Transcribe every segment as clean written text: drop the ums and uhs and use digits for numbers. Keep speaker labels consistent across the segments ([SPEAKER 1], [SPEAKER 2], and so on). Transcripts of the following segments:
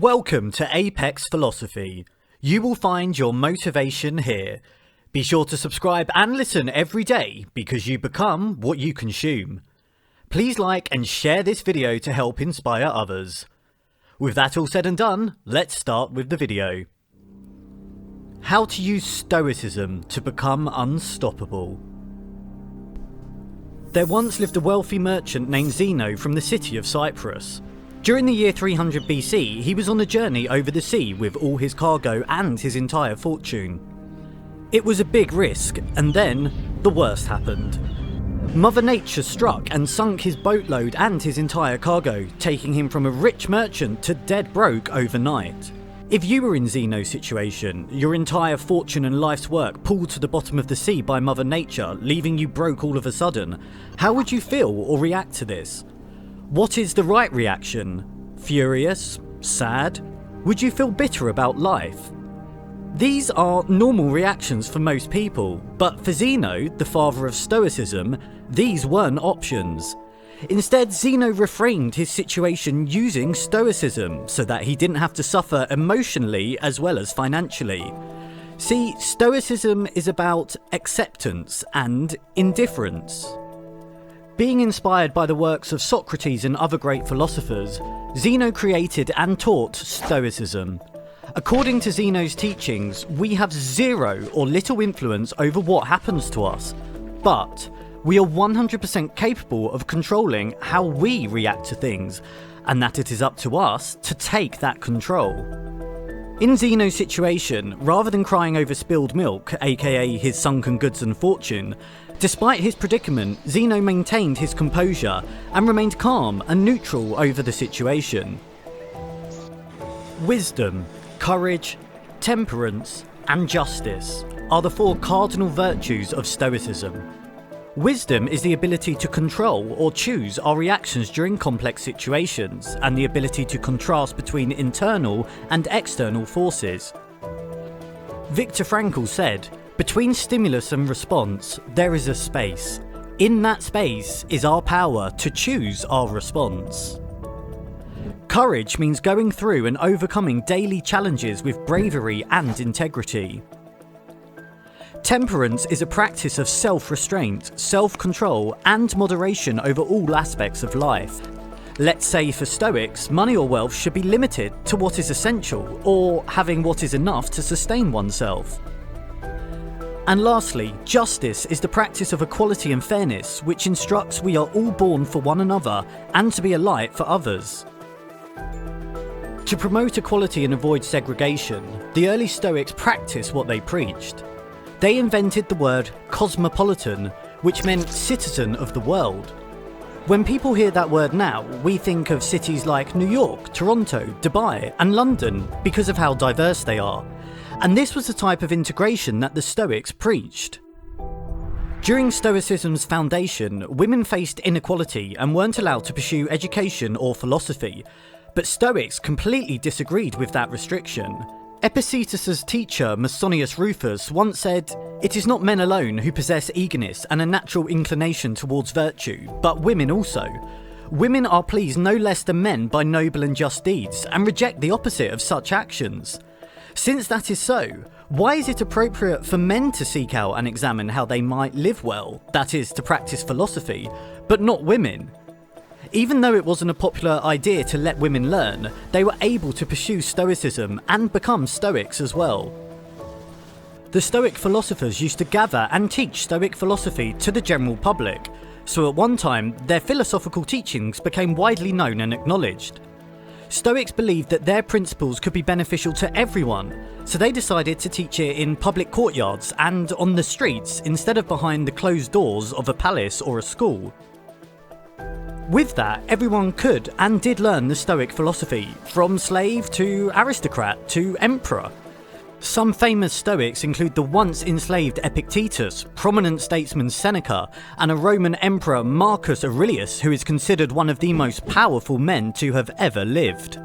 [SPEAKER 1] Welcome to Apex Philosophy. You will find your motivation here. Be sure to subscribe and listen every day because you become what you consume. Please like and share this video to help inspire others. With that all said and done, let's start with the video. How to use Stoicism to become unstoppable. There once lived a wealthy merchant named Zeno from the city of Cyprus. During the year 300 BC, he was on a journey over the sea with all his cargo and his entire fortune. It was a big risk, and then the worst happened. Mother Nature struck and sunk his boatload and his entire cargo, taking him from a rich merchant to dead broke overnight. If you were in Zeno's situation, your entire fortune and life's work pulled to the bottom of the sea by Mother Nature, leaving you broke all of a sudden, how would you feel or react to this? What is the right reaction? Furious? Sad? Would you feel bitter about life? These are normal reactions for most people, but for Zeno, the father of Stoicism, these weren't options. Instead, Zeno reframed his situation using Stoicism so that he didn't have to suffer emotionally as well as financially. See, Stoicism is about acceptance and indifference. Being inspired by the works of Socrates and other great philosophers, Zeno created and taught Stoicism. According to Zeno's teachings, we have zero or little influence over what happens to us, but we are 100% capable of controlling how we react to things, and that it is up to us to take that control. In Zeno's situation, rather than crying over spilled milk, aka his sunken goods and fortune, despite his predicament, Zeno maintained his composure and remained calm and neutral over the situation. Wisdom, courage, temperance, and justice are the four cardinal virtues of Stoicism. Wisdom is the ability to control or choose our reactions during complex situations, and the ability to contrast between internal and external forces. Viktor Frankl said, "Between stimulus and response, there is a space. In that space is our power to choose our response." Courage means going through and overcoming daily challenges with bravery and integrity. Temperance is a practice of self-restraint, self-control, and moderation over all aspects of life. Let's say for Stoics, money or wealth should be limited to what is essential, or having what is enough to sustain oneself. And lastly, justice is the practice of equality and fairness, which instructs we are all born for one another and to be a light for others. To promote equality and avoid segregation, the early Stoics practiced what they preached. They invented the word cosmopolitan, which meant citizen of the world. When people hear that word now, we think of cities like New York, Toronto, Dubai, and London because of how diverse they are. And this was the type of integration that the Stoics preached. During Stoicism's foundation, women faced inequality and weren't allowed to pursue education or philosophy, but Stoics completely disagreed with that restriction. Epictetus's teacher, Musonius Rufus, once said, "It is not men alone who possess eagerness and a natural inclination towards virtue, but women also. Women are pleased no less than men by noble and just deeds, and reject the opposite of such actions. Since that is so, why is it appropriate for men to seek out and examine how they might live well, that is, to practice philosophy, but not women?" Even though it wasn't a popular idea to let women learn, they were able to pursue Stoicism and become Stoics as well. The Stoic philosophers used to gather and teach Stoic philosophy to the general public, so at one time their philosophical teachings became widely known and acknowledged. Stoics believed that their principles could be beneficial to everyone, so they decided to teach it in public courtyards and on the streets instead of behind the closed doors of a palace or a school. With that, everyone could and did learn the Stoic philosophy, from slave to aristocrat to emperor. Some famous Stoics include the once enslaved Epictetus, prominent statesman Seneca, and a Roman emperor Marcus Aurelius, who is considered one of the most powerful men to have ever lived.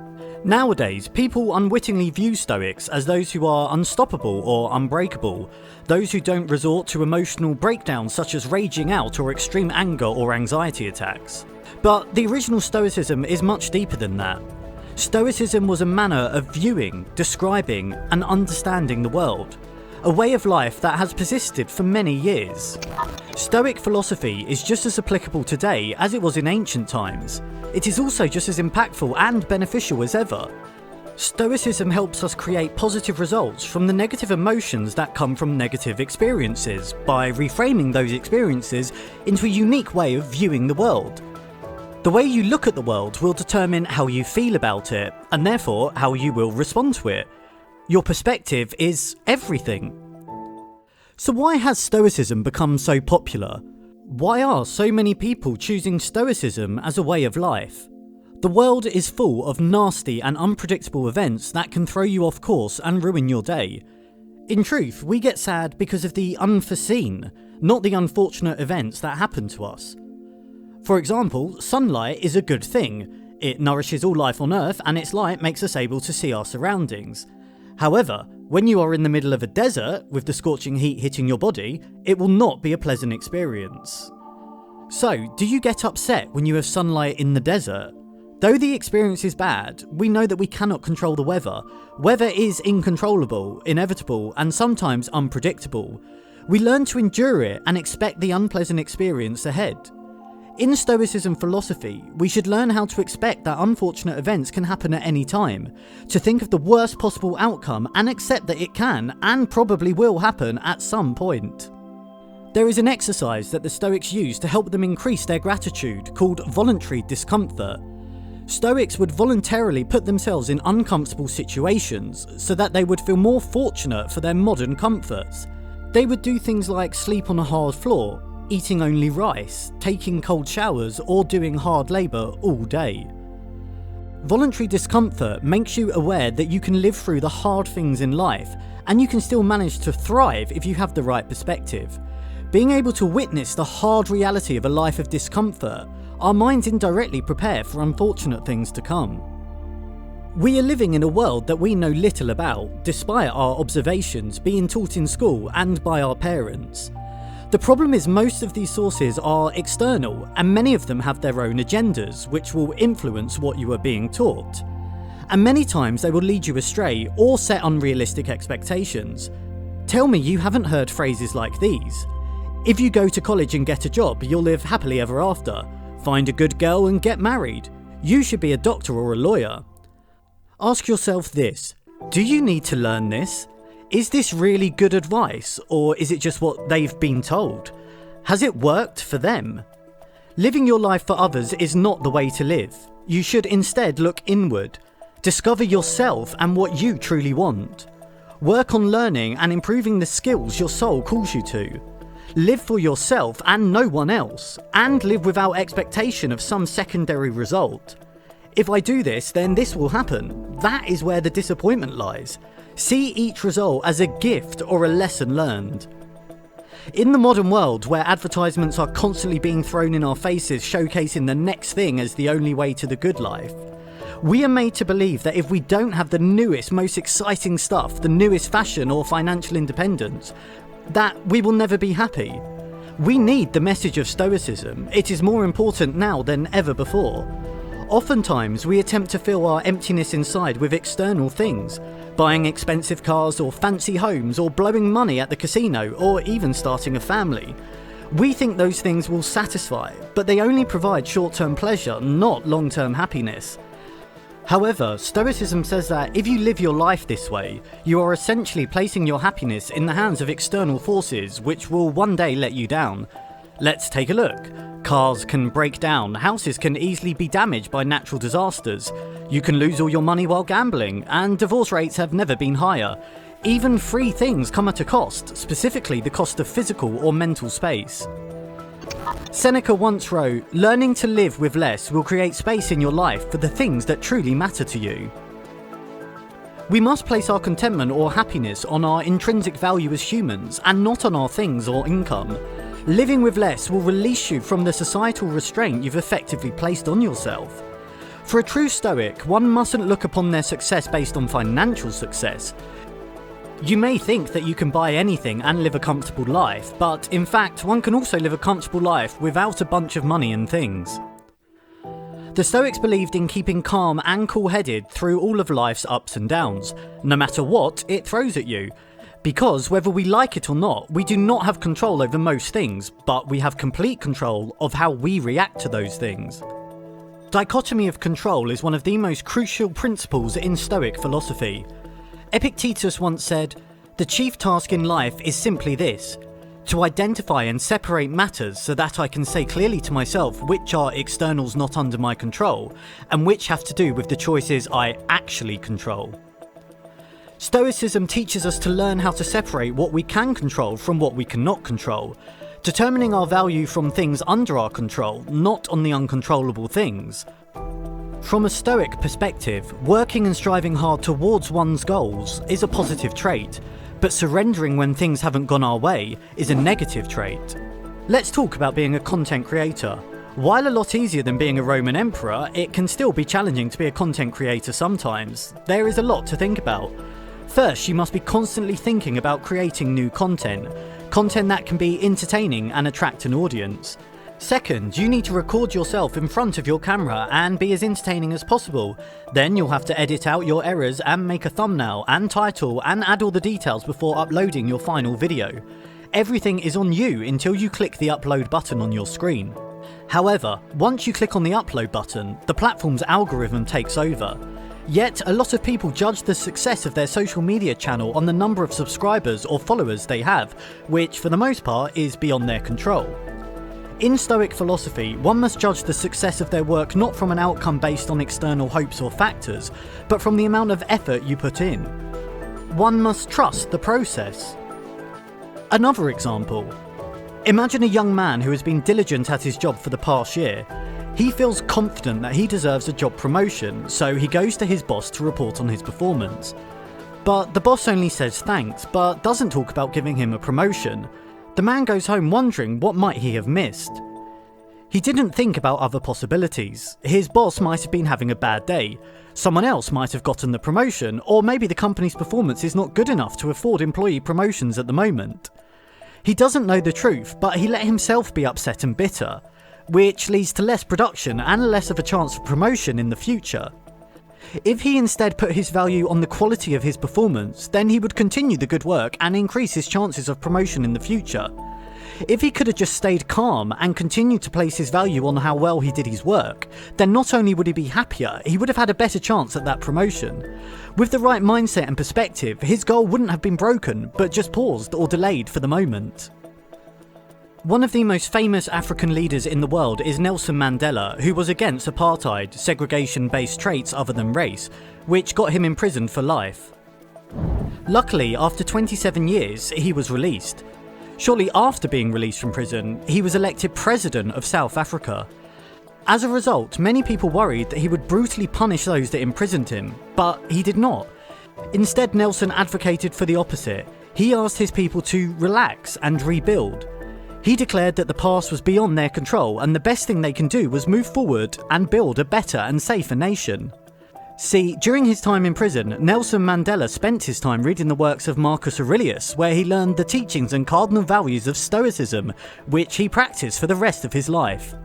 [SPEAKER 1] Nowadays, people unwittingly view Stoics as those who are unstoppable or unbreakable, those who don't resort to emotional breakdowns such as raging out or extreme anger or anxiety attacks. But the original Stoicism is much deeper than that. Stoicism was a manner of viewing, describing, and understanding the world, a way of life that has persisted for many years. Stoic philosophy is just as applicable today as it was in ancient times. It is also just as impactful and beneficial as ever. Stoicism helps us create positive results from the negative emotions that come from negative experiences by reframing those experiences into a unique way of viewing the world. The way you look at the world will determine how you feel about it, and therefore how you will respond to it. Your perspective is everything. So why has Stoicism become so popular? Why are so many people choosing Stoicism as a way of life? The world is full of nasty and unpredictable events that can throw you off course and ruin your day. In truth, we get sad because of the unforeseen, not the unfortunate events that happen to us. For example, sunlight is a good thing. It nourishes all life on Earth, and its light makes us able to see our surroundings. However, when you are in the middle of a desert, with the scorching heat hitting your body, it will not be a pleasant experience. So, do you get upset when you have sunlight in the desert? Though the experience is bad, we know that we cannot control the weather. Weather is uncontrollable, inevitable, and sometimes unpredictable. We learn to endure it and expect the unpleasant experience ahead. In Stoicism philosophy, we should learn how to expect that unfortunate events can happen at any time, to think of the worst possible outcome and accept that it can and probably will happen at some point. There is an exercise that the Stoics use to help them increase their gratitude called Voluntary Discomfort. Stoics would voluntarily put themselves in uncomfortable situations so that they would feel more fortunate for their modern comforts. They would do things like sleep on a hard floor, eating only rice, taking cold showers, or doing hard labour all day. Voluntary discomfort makes you aware that you can live through the hard things in life, and you can still manage to thrive if you have the right perspective. Being able to witness the hard reality of a life of discomfort, our minds indirectly prepare for unfortunate things to come. We are living in a world that we know little about, despite our observations being taught in school and by our parents. The problem is most of these sources are external, and many of them have their own agendas, which will influence what you are being taught. And many times they will lead you astray or set unrealistic expectations. Tell me you haven't heard phrases like these. If you go to college and get a job, you'll live happily ever after. Find a good girl and get married. You should be a doctor or a lawyer. Ask yourself this: do you need to learn this? Is this really good advice, or is it just what they've been told? Has it worked for them? Living your life for others is not the way to live. You should instead look inward. Discover yourself and what you truly want. Work on learning and improving the skills your soul calls you to. Live for yourself and no one else, and live without expectation of some secondary result. If I do this, then this will happen. That is where the disappointment lies. See each result as a gift or a lesson learned. In the modern world, where advertisements are constantly being thrown in our faces showcasing the next thing as the only way to the good life, we are made to believe that if we don't have the newest, most exciting stuff, the newest fashion or financial independence, that we will never be happy. We need the message of Stoicism. It is more important now than ever before. Oftentimes, we attempt to fill our emptiness inside with external things, buying expensive cars or fancy homes, or blowing money at the casino, or even starting a family. We think those things will satisfy, but they only provide short-term pleasure, not long-term happiness. However, Stoicism says that if you live your life this way, you are essentially placing your happiness in the hands of external forces which will one day let you down. Let's take a look. Cars can break down, houses can easily be damaged by natural disasters, you can lose all your money while gambling, and divorce rates have never been higher. Even free things come at a cost, specifically the cost of physical or mental space. Seneca once wrote, "Learning to live with less will create space in your life for the things that truly matter to you." We must place our contentment or happiness on our intrinsic value as humans, and not on our things or income. Living with less will release you from the societal restraint you've effectively placed on yourself. For a true Stoic, one mustn't look upon their success based on financial success. You may think that you can buy anything and live a comfortable life, but in fact, one can also live a comfortable life without a bunch of money and things. The Stoics believed in keeping calm and cool-headed through all of life's ups and downs, no matter what it throws at you. Because whether we like it or not, we do not have control over most things, but we have complete control of how we react to those things. Dichotomy of control is one of the most crucial principles in Stoic philosophy. Epictetus once said, "The chief task in life is simply this, to identify and separate matters so that I can say clearly to myself which are externals not under my control, and which have to do with the choices I actually control." Stoicism teaches us to learn how to separate what we can control from what we cannot control, determining our value from things under our control, not on the uncontrollable things. From a Stoic perspective, working and striving hard towards one's goals is a positive trait, but surrendering when things haven't gone our way is a negative trait. Let's talk about being a content creator. While a lot easier than being a Roman emperor, it can still be challenging to be a content creator sometimes. There is a lot to think about. First, you must be constantly thinking about creating new content that can be entertaining and attract an audience. Second, you need to record yourself in front of your camera and be as entertaining as possible. Then you'll have to edit out your errors and make a thumbnail and title and add all the details before uploading your final video. Everything is on you until you click the upload button on your screen. However, once you click on the upload button, the platform's algorithm takes over. Yet, a lot of people judge the success of their social media channel on the number of subscribers or followers they have, which for the most part is beyond their control. In Stoic philosophy, one must judge the success of their work not from an outcome based on external hopes or factors, but from the amount of effort you put in. One must trust the process. Another example. Imagine a young man who has been diligent at his job for the past year. He feels confident that he deserves a job promotion, so he goes to his boss to report on his performance. But the boss only says thanks, but doesn't talk about giving him a promotion. The man goes home wondering what might he have missed. He didn't think about other possibilities. His boss might have been having a bad day. Someone else might have gotten the promotion, or maybe the company's performance is not good enough to afford employee promotions at the moment. He doesn't know the truth, but he let himself be upset and bitter, which leads to less production and less of a chance for promotion in the future. If he instead put his value on the quality of his performance, then he would continue the good work and increase his chances of promotion in the future. If he could have just stayed calm and continued to place his value on how well he did his work, then not only would he be happier, he would have had a better chance at that promotion. With the right mindset and perspective, his goal wouldn't have been broken, but just paused or delayed for the moment. One of the most famous African leaders in the world is Nelson Mandela, who was against apartheid, segregation-based traits other than race, which got him imprisoned for life. Luckily, after 27 years, he was released. Shortly after being released from prison, he was elected president of South Africa. As a result, many people worried that he would brutally punish those that imprisoned him, but he did not. Instead, Nelson advocated for the opposite. He asked his people to relax and rebuild. He declared that the past was beyond their control and the best thing they can do was move forward and build a better and safer nation. See, during his time in prison, Nelson Mandela spent his time reading the works of Marcus Aurelius, where he learned the teachings and cardinal values of Stoicism, which he practiced for the rest of his life.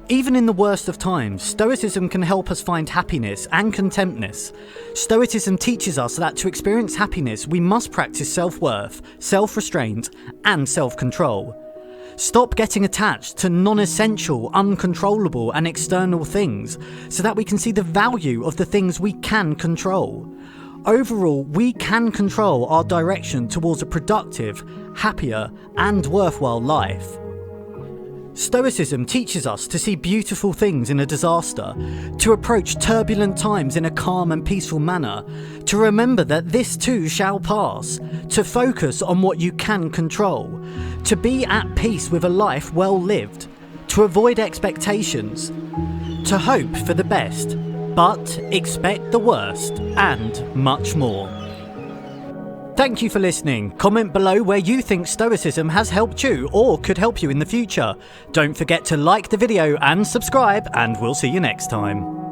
[SPEAKER 1] Even in the worst of times, Stoicism can help us find happiness and contentness. Stoicism teaches us that to experience happiness, we must practice self-worth, self-restraint, and self-control. Stop getting attached to non-essential, uncontrollable, and external things, so that we can see the value of the things we can control. Overall, we can control our direction towards a productive, happier, and worthwhile life. Stoicism teaches us to see beautiful things in a disaster, to approach turbulent times in a calm and peaceful manner, to remember that this too shall pass, to focus on what you can control, to be at peace with a life well lived, to avoid expectations, to hope for the best, but expect the worst, and much more. Thank you for listening. Comment below where you think Stoicism has helped you or could help you in the future. Don't forget to like the video and subscribe, and we'll see you next time.